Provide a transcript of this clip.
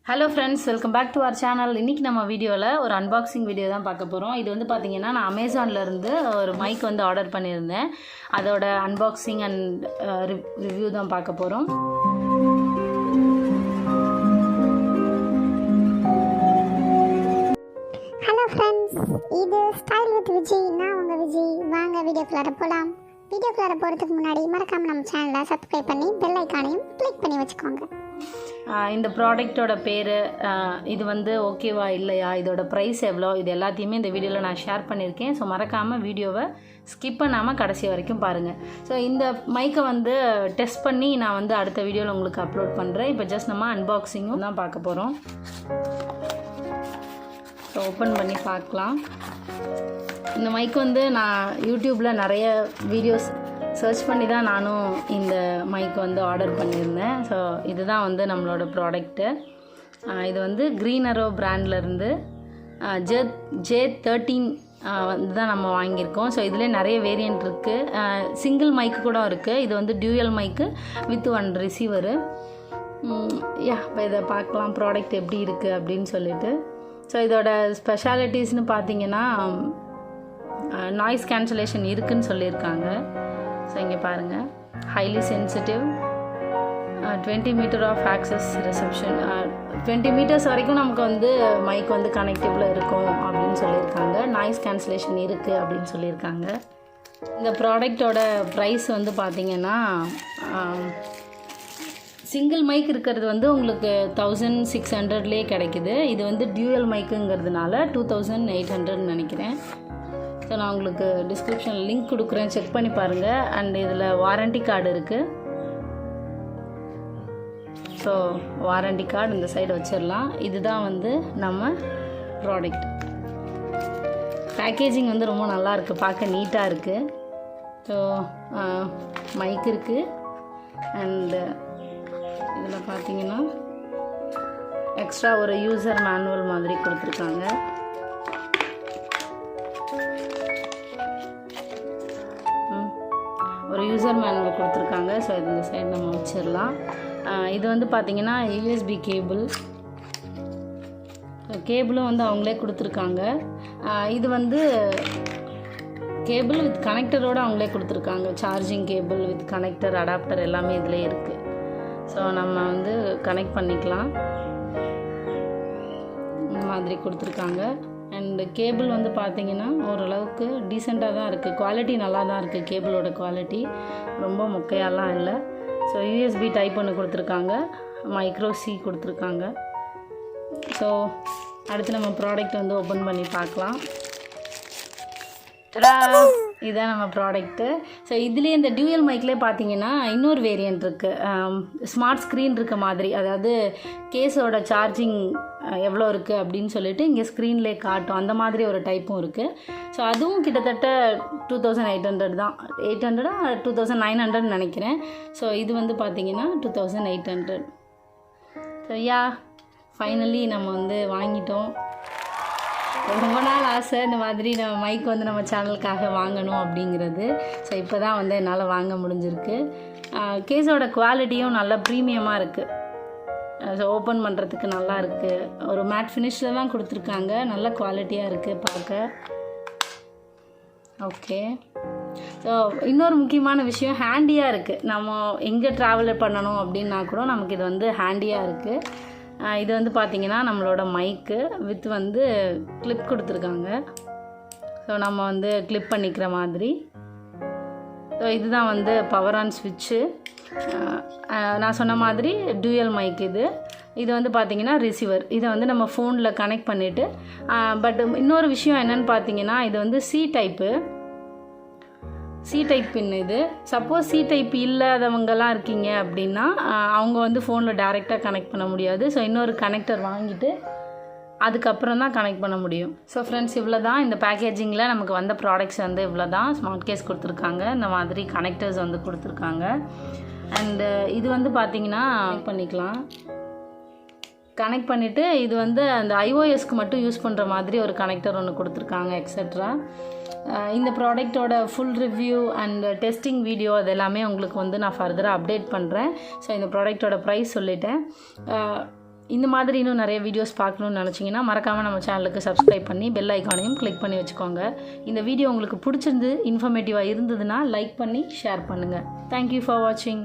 Hello friends, welcome back to our channel. இன்னைக்கு நம்ம வீடியோல ஒரு unboxing வீடியோ தான் பார்க்க போறோம். இது வந்து பாத்தீங்கன்னா நான் Amazonல இருந்து ஒரு மைக் வந்து ஆர்டர் பண்ணியிருந்தேன். அதோட unboxing and review தான் பார்க்க போறோம். Hello friends, இது Style with VIJI. நான் உங்க விஜி. வாங்க வீடியோக்குள்ள போலாம். வீடியோக்குள்ள போறதுக்கு முன்னாடி மறக்காம நம்ம சேனலை சப்ஸ்கிரைப் பண்ணி பெல் ஐகானையும் கிளிக் பண்ணி வச்சுக்கோங்க. இந்த ப்ராடக்ட்டோட பேர் இது வந்து ஓகேவா இல்லையா, இதோட ப்ரைஸ் எவ்வளோ, இது எல்லாத்தையுமே இந்த வீடியோவில் நான் ஷேர் பண்ணியிருக்கேன். ஸோ மறக்காமல் வீடியோவை ஸ்கிப் பண்ணாமல் கடைசி வரைக்கும் பாருங்கள். ஸோ இந்த மைக்கை வந்து டெஸ்ட் பண்ணி நான் வந்து அடுத்த வீடியோவில் உங்களுக்கு அப்லோட் பண்ணுறேன். இப்போ ஜஸ்ட் நம்ம அன்பாக்சிங்கும் தான் பார்க்க போகிறோம். ஸோ ஓப்பன் பண்ணி பார்க்கலாம். இந்த மைக் வந்து நான் யூடியூப்பில் நிறைய வீடியோஸ் சர்ச் பண்ணி தான் நானும் இந்த மைக் வந்து ஆர்டர் பண்ணியிருந்தேன். ஸோ இதுதான் வந்து நம்மளோட ப்ராடக்ட்டு. இது வந்து Grenaro பிராண்ட்லேருந்து J13 வந்து தான் நம்ம வாங்கியிருக்கோம். ஸோ இதில் நிறைய வேரியண்ட் இருக்குது. சிங்கிள் மைக்கு கூட இருக்குது. இது வந்து டியூயல் மைக்கு வித் 1 ரிசீவரு. இப்போ இதை பார்க்கலாம் ப்ராடக்ட் எப்படி இருக்குது அப்படின்னு சொல்லிட்டு. ஸோ இதோட ஸ்பெஷாலிட்டிஸ்னு பார்த்தீங்கன்னா நாய்ஸ் கேன்சலேஷன் இருக்குதுன்னு சொல்லியிருக்காங்க. ஸோ இங்கே பாருங்கள், highly sensitive, 20 metre of access reception, 20 metres வரைக்கும் நமக்கு வந்து மைக் வந்து கனெக்டிவில் இருக்கும் அப்படின்னு சொல்லியிருக்காங்க. நாய்ஸ் கேன்சலேஷன் இருக்குது அப்படின்னு சொல்லியிருக்காங்க. இந்த ப்ராடக்டோட ப்ரைஸ் வந்து பார்த்திங்கன்னா சிங்கிள் மைக் இருக்கிறது வந்து உங்களுக்கு 1600லேயே கிடைக்குது. இது வந்து டியூயல் மைக்குங்கிறதுனால 2800 நினைக்கிறேன். ஸோ நான் உங்களுக்கு டிஸ்கிரிப்ஷனில் லிங்க் கொடுக்குறேன், செக் பண்ணி பாருங்கள். அண்ட் இதில் வாரண்டி கார்டு இருக்குது. ஸோ வாரண்டி கார்டு இந்த சைடு வச்சிடலாம். இதுதான் வந்து நம்ம ப்ராடக்ட். பேக்கேஜிங் வந்து ரொம்ப நல்லா இருக்குது, பார்க்க நீட்டாக இருக்குது. ஸோ மைக் இருக்குது. அண்டு இதில் பார்த்தீங்கன்னா எக்ஸ்ட்ரா ஒரு யூசர் மேனுவல் மாதிரி கொடுத்துருக்காங்க. ஒரு யூசர் மேனுவல் கொடுத்துருக்காங்க. ஸோ இது இந்த சைடு நம்ம வச்சிடலாம். இது வந்து பார்த்திங்கன்னா USB கேபிளும் வந்து அவங்களே கொடுத்துருக்காங்க. இது வந்து கேபிள் வித் கனெக்டரோடு அவங்களே கொடுத்துருக்காங்க. Charging cable with connector, adapter எல்லாமே இதில் இருக்குது. ஸோ நம்ம வந்து கனெக்ட் பண்ணிக்கலாம், இந்த மாதிரி கொடுத்துருக்காங்க. அண்டு கேபிள் வந்து பார்த்திங்கன்னா ஓரளவுக்கு டீசெண்டாக தான் இருக்குது. குவாலிட்டி நல்லா தான் இருக்குது. கேபிளோட குவாலிட்டி ரொம்ப மொக்கையாலாம் இல்லை. ஸோ USB டைப் ஒன்று கொடுத்துருக்காங்க, மைக்ரோ C கொடுத்துருக்காங்க. ஸோ அடுத்து நம்ம ப்ராடக்ட் வந்து ஓப்பன் பண்ணி பார்க்கலாம். இதுதான் நம்ம ப்ராடக்ட்டு. ஸோ இதுலேயே இந்த டியூயல் மைக்லேயே பார்த்தீங்கன்னா இன்னொரு வேரியண்ட் இருக்குது. ஸ்மார்ட் ஸ்க்ரீன் இருக்க மாதிரி, அதாவது கேஸோட சார்ஜிங் எவ்வளோ இருக்குது அப்படின்னு சொல்லிட்டு இங்கே ஸ்க்ரீன்லேயே காட்டும். அந்த மாதிரி ஒரு டைப்பும் இருக்குது. ஸோ அதுவும் கிட்டத்தட்ட 2800 தான். 800 2900 நினைக்கிறேன். ஸோ இது வந்து பார்த்திங்கன்னா 2800. ஸோ ஃபைனலி நம்ம வந்து வாங்கிட்டோம். ரொம்ப நாள் ஆசை இந்த மாதிரி நம்ம மைக் வந்து நம்ம சேனலுக்காக வாங்கணும் அப்படிங்கிறது. ஸோ இப்போ தான் வந்து என்னால் வாங்க முடிஞ்சிருக்கு. கேஸோட குவாலிட்டியும் நல்லா ப்ரீமியமாக இருக்குது. ஸோ ஓப்பன் பண்ணுறதுக்கு நல்லா இருக்குது. ஒரு மேட் ஃபினிஷில் தான் கொடுத்துருக்காங்க. நல்ல குவாலிட்டியாக இருக்குது பார்க்க. ஓகே. ஸோ இன்னொரு முக்கியமான விஷயம், ஹேண்டியாக இருக்குது. நம்ம எங்கே ட்ராவல் பண்ணணும் அப்படின்னா கூட நமக்கு இது வந்து ஹேண்டியாக இருக்குது. இது வந்து பார்த்திங்கன்னா நம்மளோட மைக்கு வித் வந்து கிளிப் கொடுத்துருக்காங்க. ஸோ நம்ம வந்து கிளிப் பண்ணிக்கிற மாதிரி. ஸோ இதுதான் வந்து பவர் ஆன் ஸ்விட்ச்சு. நான் சொன்ன மாதிரி டியூயல் மைக் இது வந்து பார்த்திங்கன்னா ரிசீவர். இதை வந்து நம்ம ஃபோனில் கனெக்ட் பண்ணிவிட்டு, பட் இன்னொரு விஷயம் என்னென்னு பார்த்தீங்கன்னா இது வந்து C டைப் பின். இது சப்போஸ் C டைப் இல்லாதவங்கலாம் இருக்கீங்க அப்படின்னா அவங்க வந்து ஃபோனில் டைரெக்டாக கனெக்ட் பண்ண முடியாது. ஸோ இன்னொரு கனெக்டர் வாங்கிட்டு அதுக்கப்புறம் தான் கனெக்ட் பண்ண முடியும். ஸோ ஃப்ரெண்ட்ஸ், இவ்வளோ தான் இந்த பேக்கேஜிங்கில் நமக்கு வந்த ப்ராடக்ட்ஸ் வந்து இவ்வளோ தான். ஸ்மார்ட் கேஸ் கொடுத்துருக்காங்க, இந்த மாதிரி கனெக்டர்ஸ் வந்து கொடுத்துருக்காங்க. அண்டு இது வந்து பார்த்திங்கன்னா பண்ணிக்கலாம், கனெக்ட் பண்ணிவிட்டு இது வந்து அந்த iOSக்கு மட்டும் யூஸ் பண்ணுற மாதிரி ஒரு கனெக்டர் ஒன்று கொடுத்துருக்காங்க எக்ஸட்ரா. இந்த ப்ராடக்டோட full review and testing video அது எல்லாமே உங்களுக்கு வந்து நான் ஃபர்தராக அப்டேட் பண்ணுறேன். ஸோ இந்த ப்ராடக்டோட ப்ரைஸ் சொல்லிட்டேன். இந்த மாதிரி இன்னும் நிறைய வீடியோஸ் பார்க்கணுன்னு நினச்சிங்கன்னா மறக்காமல் நம்ம சேனலுக்கு சப்ஸ்கிரைப் பண்ணி பெல் ஐக்கானையும் கிளிக் பண்ணி வச்சுக்கோங்க. இந்த வீடியோ உங்களுக்கு பிடிச்சிருந்து இன்ஃபர்மேட்டிவாக இருந்ததுன்னா லைக் பண்ணி ஷேர் பண்ணுங்கள். தேங்க்யூ ஃபார் வாட்சிங்.